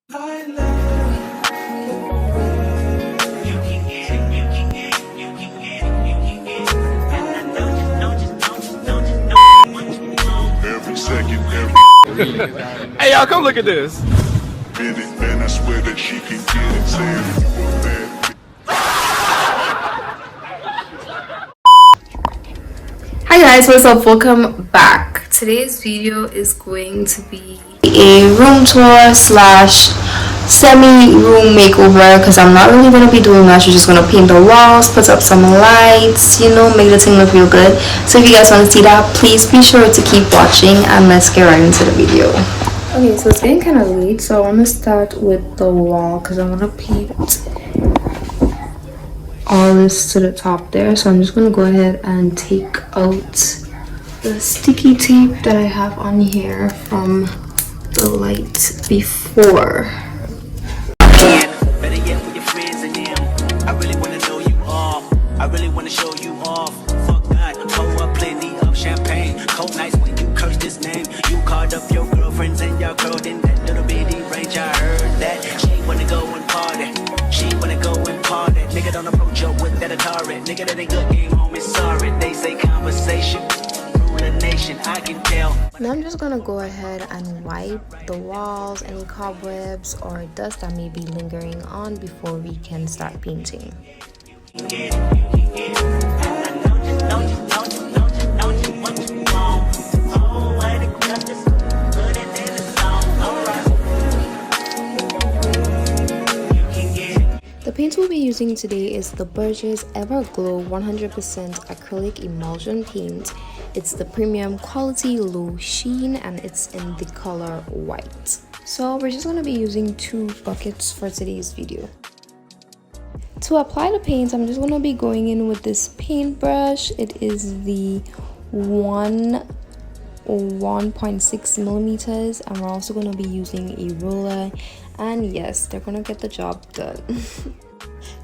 Hey y'all, come look at this. And I swear that she can get it. Hi guys, what's up? Welcome back. Today's video is going to be a room tour slash semi-room makeover because I'm not really going to be doing much. We're just going to paint the walls, put up some lights, you know, make the thing look real good. So if you guys want to see that, please be sure to keep watching and let's get right into the video. Okay, so it's getting kind of late, so I want to start with the wall because I want to paint all this to the top there. So I'm just going to go ahead and take out the sticky tape that I have on here from the light before. Better yet with your friends and them. I really want to know you all. I really want to show you off. Fuck that, pour up plenty of champagne. Cold nights when you curse this name. You called up your girlfriends and y'all curled in that little bitty range. I heard that she wanna go and party. She wanna go and party. Nigga don't approach her with that Atari. Nigga that ain't good game home is sorry. They say conversation rule a nation. I can tell. Now I'm just gonna go ahead and wipe the walls, any cobwebs or dust that may be lingering on before we can start painting. The paint we'll be using today is the Burgess Everglow 100% acrylic emulsion paint. It's the premium quality low sheen and it's in the color white. So we're just going to be using 2 buckets for today's video. To apply the paint, I'm just going to be going in with this paintbrush. It is the 1.6 millimeters, and we're also going to be using a ruler, and yes, they're going to get the job done.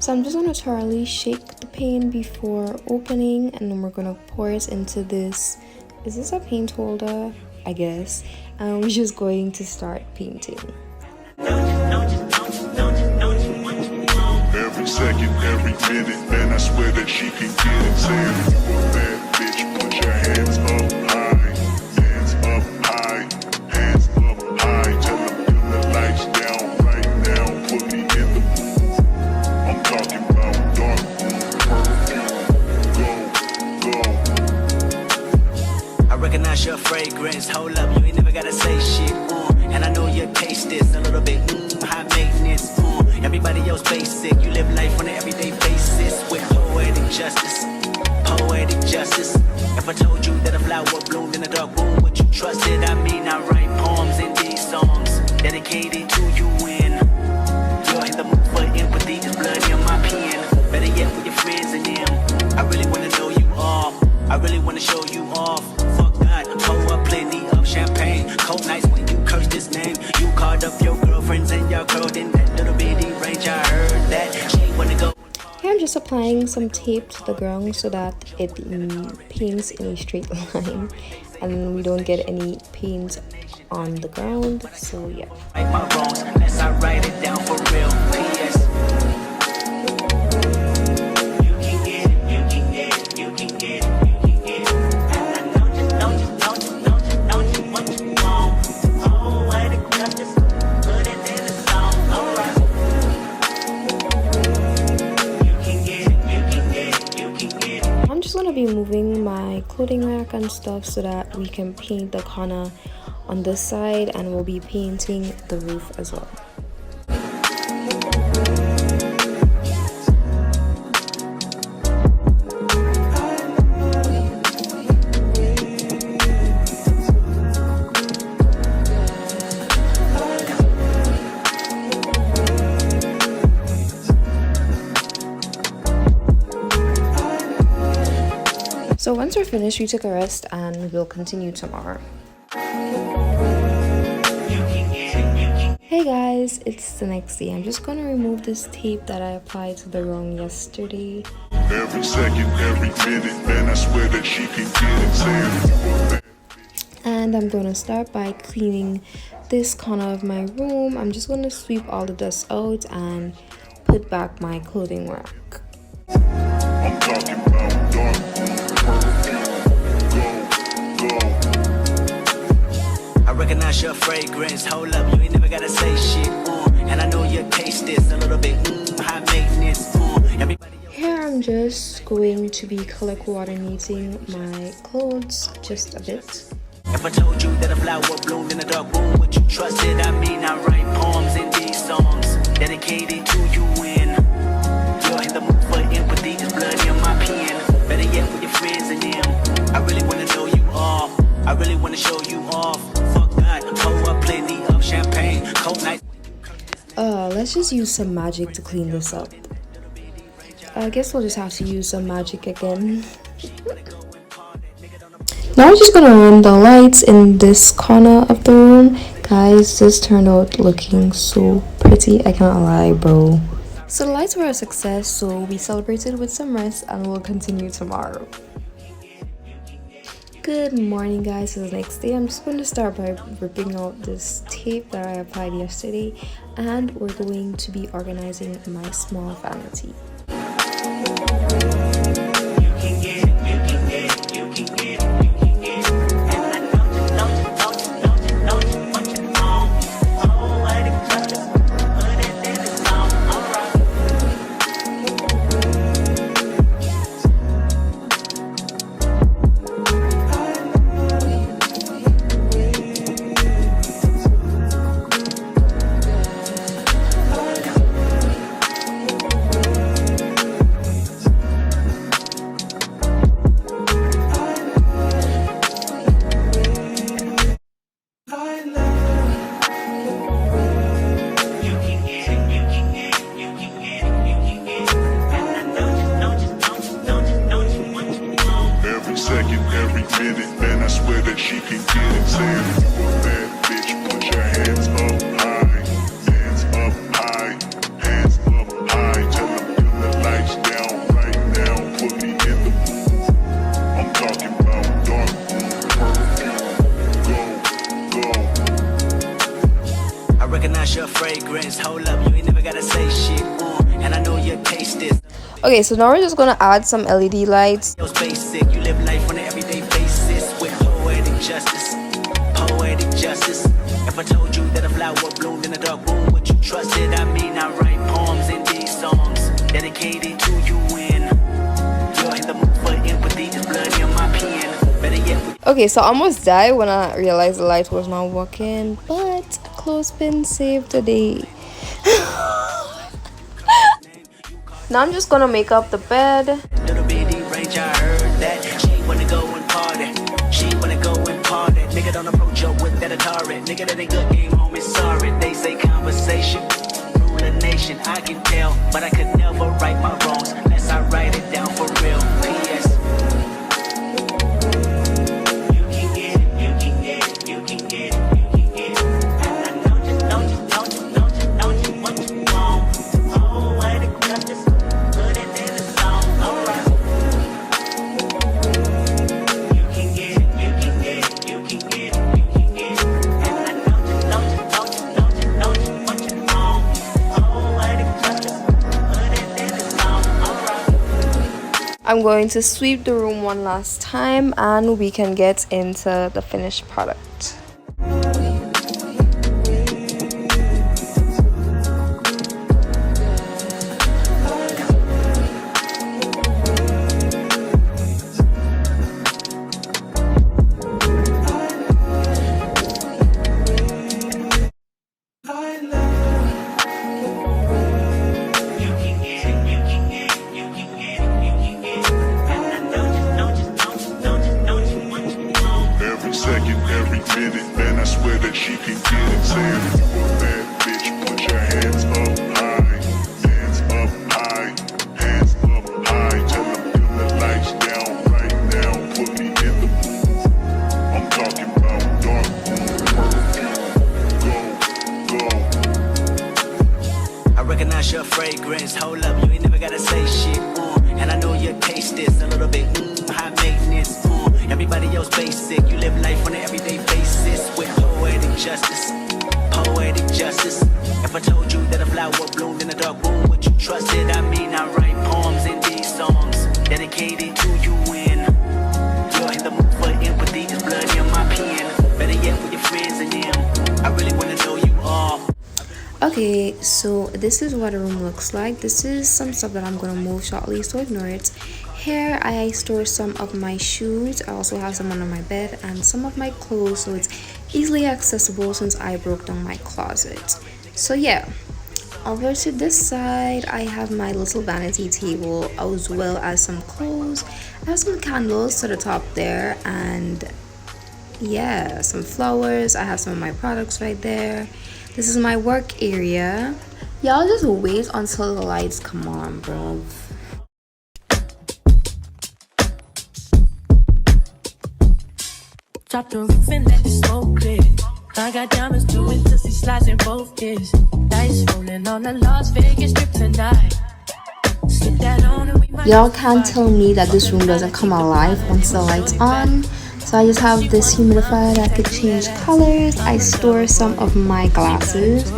So I'm just going to thoroughly shake the paint before opening, and then we're going to pour it into this, is this a paint holder? I guess. And we're just going to start painting. Every second, every minute, man, I swear that she can get it. Saying, bad bitch, put your hands up high, hands up high, hands up high. Tell them turn the lights down right now, put me in the mood. I'm talking about dark perfume, go. I recognize your fragrance. Hold up, you ain't never gotta say shit. And I know your taste is a little bit high maintenance. Everybody else basic. You live life on an everyday basis with poetic justice. Poetic justice. If I told you that a flower bloomed in a dark room, would you trust it? I mean, I write poems in these songs dedicated to you when you're in the mood for empathy. There's blood in my pen. Better yet with your friends and them. I really want to know you all. I really want to show you off. Fuck that, pour up plenty of champagne. Cold nights when you curse this name. You called up your girlfriends and y'all curled in that little bitty range. I heard that she wanna go. Here I'm just applying some tape to the ground so that it paints in a straight line and we don't get any paint on the ground. So yeah. Right my wrongs, unless I write it down for real. P.S. You can get it, you can get it, you can get it, you can get it. Don't you what you want? Oh, I got this. Put it in the song, alright. You can get it, you can get it, you can get it. I'm just going to be moving my clothing rack and stuff so that we can paint the corner on this side, and we'll be painting the roof as well. So once we're finished, we take a rest and we'll continue tomorrow. Hey guys, it's the next day. I'm just gonna remove this tape that I applied to the room yesterday. Every second, every minute, man, I swear that she can get it. Saying, and I'm gonna start by cleaning this corner of my room. I'm just gonna sweep all the dust out and put back my clothing rack. I'm talking about dark perfume. I recognize your fragrance. Hold up, you ain't never gotta say shit. And I know your taste is a little bit high maintenance. Everybody. Here I'm just going to be color coordinating my clothes just a bit. If I told you that a flower bloomed in a dark room, would you trust it? I mean, I write poems in these songs dedicated to you. When you're in the mood for empathy, there's blood in my pen. Better yet, with your friends and them. I really wanna know you off. I really wanna show you off. Fuck that, pour up plenty of champagne, cold night. Let's just use some magic to clean this up. I guess we'll just have to use some magic again. Now we're just gonna run the lights in this corner of the room. Guys, this turned out looking so pretty, I cannot lie, bro. So the lights were a success, so we celebrated with some rest and we'll continue tomorrow. Good morning, guys. So the next day I'm just going to start by ripping out this tape that I applied yesterday, and we're going to be organizing my small vanity. Every minute, man, I swear that she can get it. Saying, if you a bad bitch, put your hands up high. Hands up high. Hands up high. Tell them turn the lights down right now. Put me in the mood. I'm talking about dark perfume. Go. I recognize your fragrance. Hold up, you ain't never gotta say shit. And I know your taste is. Okay, so now we're just gonna add some LED lights. Basic, you live life on an everyday basis with poetic justice. Poetic justice. If I told you that a flower bloomed in a dark room, would you trust it? I mean, I write poems in these songs dedicated to you. When you're in the mood for empathy, there's blood in my pen. Better yet. Okay, so I almost died when I realized the light was not working, but a clothespin saved the day. Now I'm just gonna make up the bed. Little bitty range, I heard that she wanna go and party. She wanna go and party. Nigga don't approach her with that Atari. Nigga that ain't good game home is sorry. They say conversation rule a nation. I can tell, but I could never right my wrongs unless I write it down for real. P.S. You can get it, you can get it, you can get it, you can get it. And I know you what you want. Oh, I got this. I'm going to sweep the room one last time and we can get into the finished product. Every minute, man, I swear that she can get it. Saying, if you a bad bitch, put your hands up high. Hands up high. Hands up high. Tell them turn the lights down right now. Put me in the mood. I'm talking about dark perfume. Go. I recognize your fragrance. Hold up, you ain't never gotta say shit. And I know your taste is a little bit high maintenance. Everybody else basic, you live life on an everyday basis with poetic justice. poetic justice. If I told you that a flower bloomed in a dark room, would you trust it? I mean, I write poems in these songs dedicated to you when you're in the mood for empathy. It's blood in my pen. Better yet, with your friends and them. I really wanna know you all. Okay, so this is what a room looks like. This is some stuff that I'm gonna move shortly, so ignore it. Here I store some of my shoes. I also have some under my bed and some of my clothes, so it's easily accessible since I broke down my closet. So yeah, over to this side I have my little vanity table as well as some clothes. I have some candles to the top there, and yeah, some flowers. I have some of my products right there. This is my work area. Y'all just wait until the lights come on, bro. Drop the roof and let the smoke clear. I got diamonds doing tussie slides in both ears. Dice rolling on the Las Vegas strip tonight. Slip that on and we might. Y'all can't tell me that this room doesn't come alive once the lights on. So I just have this humidifier that could change colors. I store some of my glasses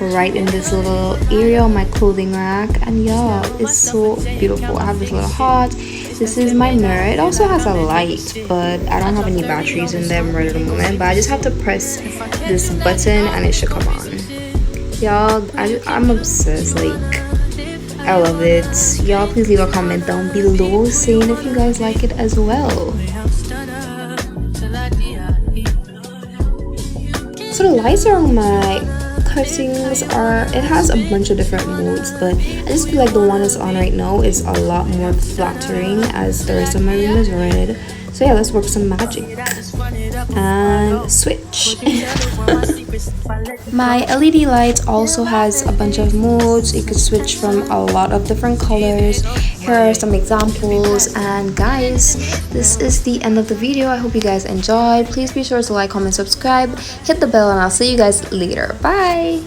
right in this little area on my clothing rack, and y'all, it's so beautiful. I have this little heart. This is my mirror. It also has a light, but I don't have any batteries in them right at the moment, but I just have to press this button and it should come on. Y'all, I'm obsessed. Like, I love it. Y'all, please leave a comment down below saying if you guys like it as well. So the lights are on my cuttings it has a bunch of different modes, but I just feel like the one that's on right now is a lot more flattering as the rest of my room is red. So yeah, let's work some magic and switch. My LED light also has a bunch of modes. You could switch from a lot of different colors. Here are some examples, and guys, this is the end of the video. I hope you guys enjoyed. Please be sure to like, comment, subscribe, hit the bell, and I'll see you guys later. Bye.